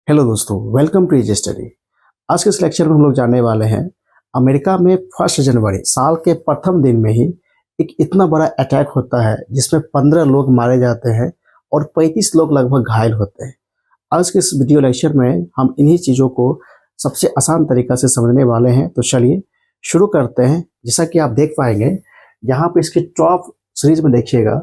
Hello दोस्तों, welcome to AJ study. आज के इस लेक्चर में हम लोग जानने वाले हैं अमेरिका में 1 जनवरी साल के प्रथम दिन में ही एक इतना बड़ा अटैक होता है जिसमें 15 लोग मारे जाते हैं और 35 लोग लगभग घायल होते हैं। आज के इस वीडियो लेक्चर में हम इन्हीं चीज़ों को सबसे आसान तरीका से समझने वाले हैं। तो चलिए शुरू करते हैं। जैसा कि आप देख पाएंगे यहाँ पे इसके टॉप सीरीज में देखिएगा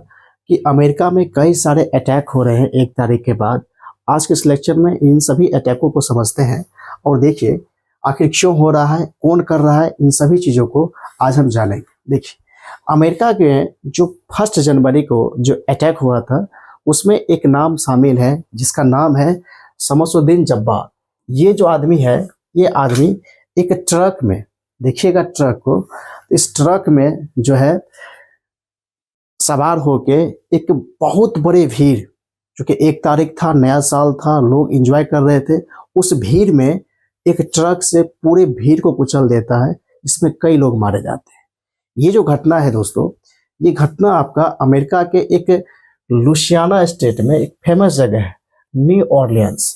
कि अमेरिका में कई सारे अटैक हो रहे हैं 1 तारीख के बाद। आज के इस लेक्चर में इन सभी अटैकों को समझते हैं और देखिए आखिर क्यों हो रहा है, कौन कर रहा है, इन सभी चीज़ों को आज हम जानेंगे। देखिए अमेरिका के जो 1 जनवरी को जो अटैक हुआ था उसमें एक नाम शामिल है जिसका नाम है शमसुद्दीन जब्बार। ये जो आदमी है, ये आदमी एक ट्रक में, देखिएगा ट्रक को, इस ट्रक में जो है सवार होके एक बहुत बड़ी भीड़, क्योंकि 1 तारीख था, नया साल था, लोग एंजॉय कर रहे थे, उस भीड़ में एक ट्रक से पूरे भीड़ को कुचल देता है, जिसमें कई लोग मारे जाते हैं। ये जो घटना है दोस्तों, ये घटना आपका अमेरिका के एक लुसियाना स्टेट में एक फेमस जगह है, न्यू ऑरलियंस।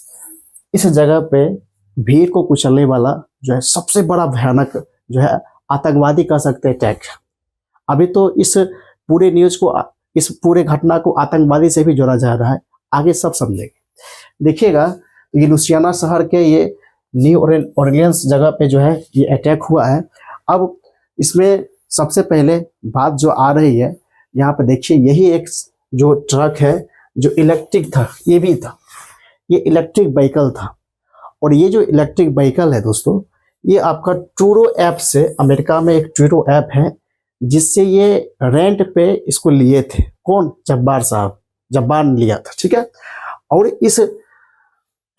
इस जगह पे भीड़ को कुचलने वाला जो है सबसे बड़ा भयानक जो है आतंकवादी कह सकते हैं अटैक। अभी तो इस पूरे न्यूज को, इस पूरे घटना को आतंकवादी से भी जोड़ा जा रहा है, आगे सब समझेंगे। देखिएगा ये लुसियाना शहर के ये न्यू ऑरलियंस जगह पे जो है ये अटैक हुआ है। अब इसमें सबसे पहले बात जो आ रही है, यहाँ पे देखिए यही एक जो ट्रक है जो इलेक्ट्रिक था, ये भी था, ये इलेक्ट्रिक व्हीकल था। और ये जो इलेक्ट्रिक व्हीकल है दोस्तों, ये आपका टूरो ऐप से, अमेरिका में एक टूरो ऐप है जिससे ये रेंट पे इसको लिए थे। कौन? जब्बार साहब, जब्बार ने लिया था, ठीक है। और इस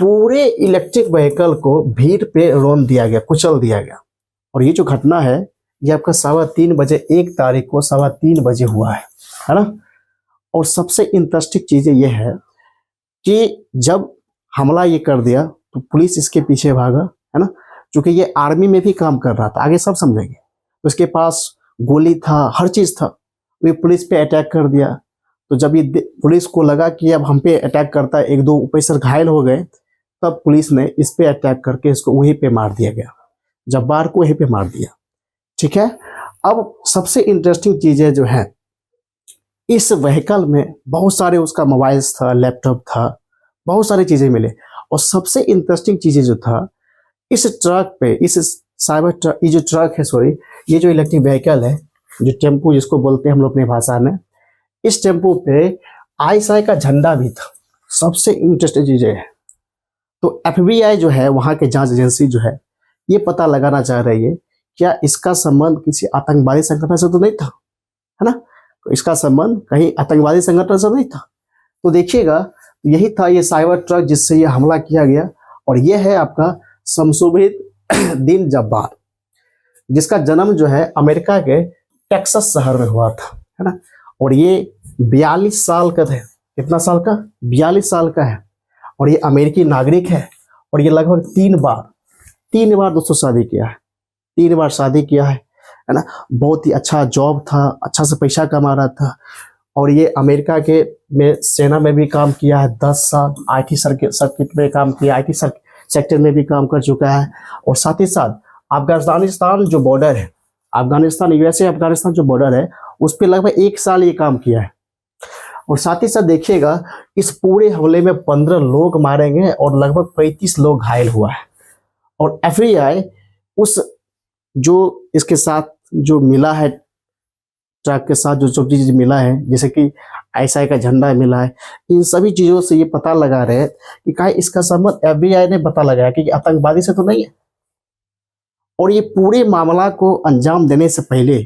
पूरे इलेक्ट्रिक व्हीकल को भीड़ पे रोन दिया गया, कुचल दिया गया। और ये जो घटना है ये आपका 3:15 बजे 1 तारीख को 3:15 बजे हुआ है ना। और सबसे इंटरेस्टिंग चीज़ ये है कि जब हमला ये कर दिया तो पुलिस इसके पीछे भागा, है ना, क्योंकि ये आर्मी में भी काम कर रहा था, आगे सब समझेंगे। तो इसके पास गोली था, हर चीज़ था, वो पुलिस पे अटैक कर दिया। तो जब ये पुलिस को लगा कि अब हम पे अटैक करता है, 1-2 ऑफिसर घायल हो गए, तब पुलिस ने इस पे अटैक करके इसको वहीं पे मार दिया गया, जब्बार को वहीं पे मार दिया, ठीक है। अब सबसे इंटरेस्टिंग चीज़ें जो है, इस व्हीकल में बहुत सारे उसका मोबाइल्स था, लैपटॉप था, बहुत सारी चीज़ें मिले। और सबसे इंटरेस्टिंग चीज़ें जो था, इस ट्रक पे, इस साइबर ट्रक, ये जो ट्रक है, सॉरी, ये जो इलेक्ट्रिक व्हीकल है, जो टेम्पो जिसको बोलते हैं हम लोग अपनी भाषा में, इस टेम्पो पे आईएसआई का झंडा भी था। सबसे इंटरेस्टिंग चीज़ है, तो एफबीआई जो है, वहाँ के जांच एजेंसी जो है, ये पता लगाना चाह रही है क्या इसका संबंध किसी आतंकवादी संगठन से तो नहीं था, है ना। तो इसका संबंध कहीं आतंकवादी संगठन से नहीं था। तो देखिएगा यही था ये साइबर ट्रक जिससे ये हमला किया गया। और ये है आपका शमसुद्दीन जब्बार, जिसका जन्म जो है अमेरिका के टेक्सास शहर में हुआ था, है ना। और ये 42 साल का था। कितना साल का? 42 साल का है। और ये अमेरिकी नागरिक है। और ये लगभग 3 बार दोस्तों शादी किया है, 3 बार शादी किया है ना। बहुत ही अच्छा जॉब था, अच्छा से पैसा कमा रहा था। और ये अमेरिका के में सेना में भी काम किया है, 10 साल आईटी सर्किट में काम किया, आईटी सेक्टर में भी काम कर चुका है। और साथ ही साथ अफगानिस्तान जो बॉर्डर है, अफगानिस्तान यूएसए अफगानिस्तान जो बॉर्डर है, उस पर लगभग 1 साल ये काम किया है। और साथ ही साथ देखिएगा इस पूरे हमले में 15 लोग मारे गए और लगभग 35 लोग घायल हुआ है। और एफबीआई उस जो इसके साथ जो मिला है, ट्रक के साथ जो चीज़ मिला है, जैसे कि आईएसआई का झंडा मिला है, इन सभी चीज़ों से ये पता लगा रहे हैं कि कहीं इसका संबंध, एफबीआई ने पता लगाया कि आतंकवादी से तो नहीं है। और ये पूरे मामला को अंजाम देने से पहले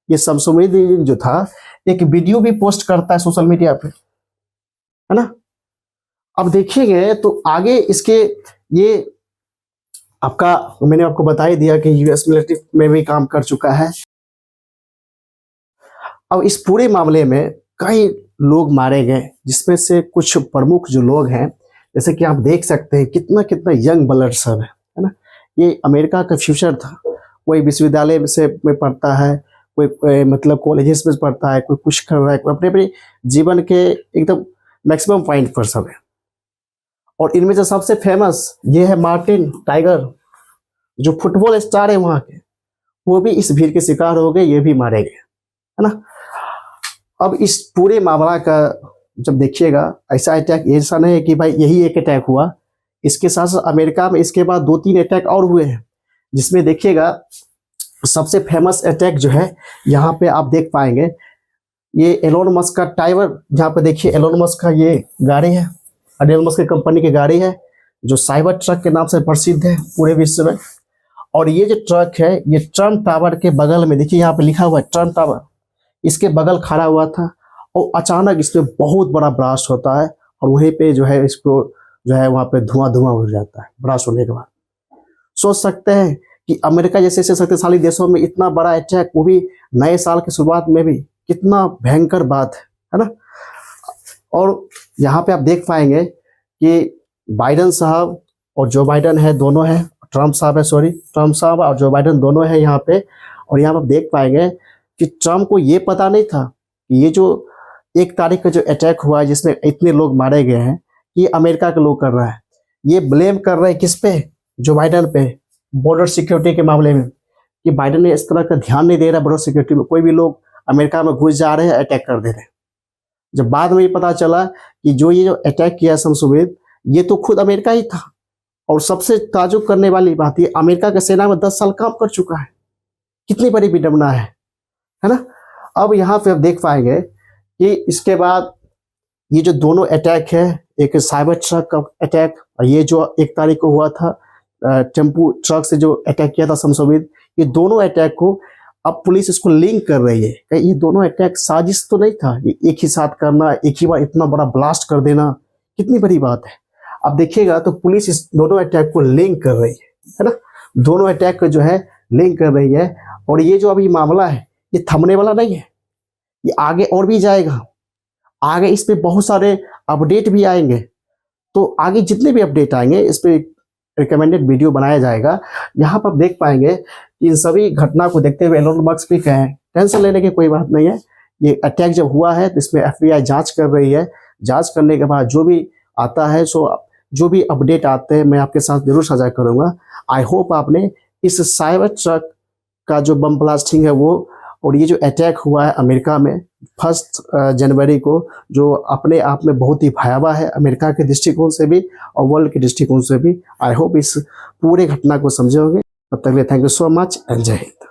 ये शमसुद्दीन जो था एक वीडियो भी पोस्ट करता है सोशल मीडिया पे, है ना। अब देखिएगा तो आगे इसके ये आपका, मैंने आपको बता ही दिया कि यूएस मिलिट्री में भी काम कर चुका है। अब इस पूरे मामले में कई लोग मारे गए, जिसमें से कुछ प्रमुख जो लोग हैं, जैसे कि आप देख सकते हैं कितना कितना यंग ब्लड सब है ना। ये अमेरिका का फ्यूचर था। कोई विश्वविद्यालय से में पढ़ता है, कोई मतलब कॉलेजेस में पढ़ता है, कोई कुछ कर रहा है, कोई अपने अपने जीवन के एकदम मैक्सिमम पॉइंट पर सब है। और इनमें से सबसे फेमस ये है मार्टिन टाइगर, जो फुटबॉल स्टार है वहाँ के, वो भी इस भीड़ के शिकार हो गए, ये भी मारे गए, है ना। अब इस पूरे मामला का जब देखिएगा, ऐसा अटैक ऐसा नहीं है कि भाई यही एक अटैक हुआ, इसके साथ साथ अमेरिका में इसके बाद 2-3 अटैक और हुए हैं, जिसमें देखिएगा सबसे फेमस अटैक जो है यहाँ पे आप देख पाएंगे, ये एलोन मस्क का टाइवर, जहाँ पे देखिए एलोन मस्क का ये गाड़ी है, एलोन मस्क की कंपनी की गाड़ी है, जो साइबर ट्रक के नाम से प्रसिद्ध है पूरे विश्व में। और ये जो ट्रक है, ये ट्रम्प टावर के बगल में, देखिए यहाँ पे लिखा हुआ है ट्रम्प टावर, इसके बगल खड़ा हुआ था, और अचानक इसमें बहुत बड़ा ब्लास्ट होता है, और वहीं पे जो है इसको जो है वहाँ पे धुआं हो जाता है ब्लास्ट होने के बाद। सोच सकते हैं कि अमेरिका जैसे शक्तिशाली देशों में इतना बड़ा अटैक, वो भी नए साल की शुरुआत में भी, कितना भयंकर बात है ना। और यहाँ पे आप देख पाएंगे कि बाइडन साहब और जो बाइडन है दोनों हैं, ट्रम्प साहब है, सॉरी, ट्रम्प साहब और जो बाइडन दोनों हैं यहाँ पे। और यहाँ पे आप देख पाएंगे कि ट्रम्प को ये पता नहीं था कि ये जो 1 तारीख का जो अटैक हुआ है जिसमें इतने लोग मारे गए हैं, ये अमेरिका के लोग कर रहा है। ये ब्लेम कर रहे हैं किस पे? जो बाइडन पे, बॉर्डर सिक्योरिटी के मामले में, कि बाइडन ने इस तरह का ध्यान नहीं दे रहा बॉर्डर सिक्योरिटी में, कोई भी लोग अमेरिका में घुस जा रहे हैं, अटैक कर दे रहे हैं। जब बाद में ये पता चला कि ये जो अटैक किया शमशुद्दीन, ये तो खुद अमेरिका ही था। और सबसे ताजुब करने वाली बात, ये अमेरिका के सेना में 10 साल काम कर चुका है। कितनी बड़ी विडंबना है ना। अब यहाँ पे आप देख पाएंगे कि इसके बाद ये जो दोनों अटैक है, एक साइबर ट्रक का अटैक, और ये जो 1 तारीख को हुआ था टेम्पू ट्रक से जो अटैक किया था शमशुद्दीन, ये दोनों अटैक को अब पुलिस इसको लिंक कर रही है कि ये दोनों अटैक साजिश तो नहीं था, ये एक ही साथ करना, एक ही बार इतना बड़ा ब्लास्ट कर देना, कितनी बड़ी बात है। अब देखिएगा तो पुलिस इस दोनों अटैक को लिंक कर रही है ना, दोनों अटैक को जो है लिंक कर रही है। और ये जो अभी मामला है, ये थमने वाला नहीं है, ये आगे और भी जाएगा, आगे इस पे बहुत सारे अपडेट भी आएंगे। तो आगे जितने भी अपडेट आएंगे इस पे रिकमेंडेड वीडियो बनाया जाएगा। यहाँ पर आप देख पाएंगे कि इन सभी घटना को देखते हुए एलोन मस्क भी कहें टेंशन लेने की कोई बात नहीं है। ये अटैक जब हुआ है तो इसमें FBI जांच कर रही है, जांच करने के बाद जो भी आता है, जो भी अपडेट आते हैं मैं आपके साथ जरूर साझा करूँगा। आई होप आपने इस साइबर ट्रक का जो बम ब्लास्टिंग है वो, और ये जो अटैक हुआ है अमेरिका में 1 जनवरी को, जो अपने आप में बहुत ही भयावह है अमेरिका के दृष्टिकोण से भी और वर्ल्ड के दृष्टिकोण से भी, आई होप इस पूरे घटना को समझे होंगे। तब तक के लिए thank you so much and जय हिंद।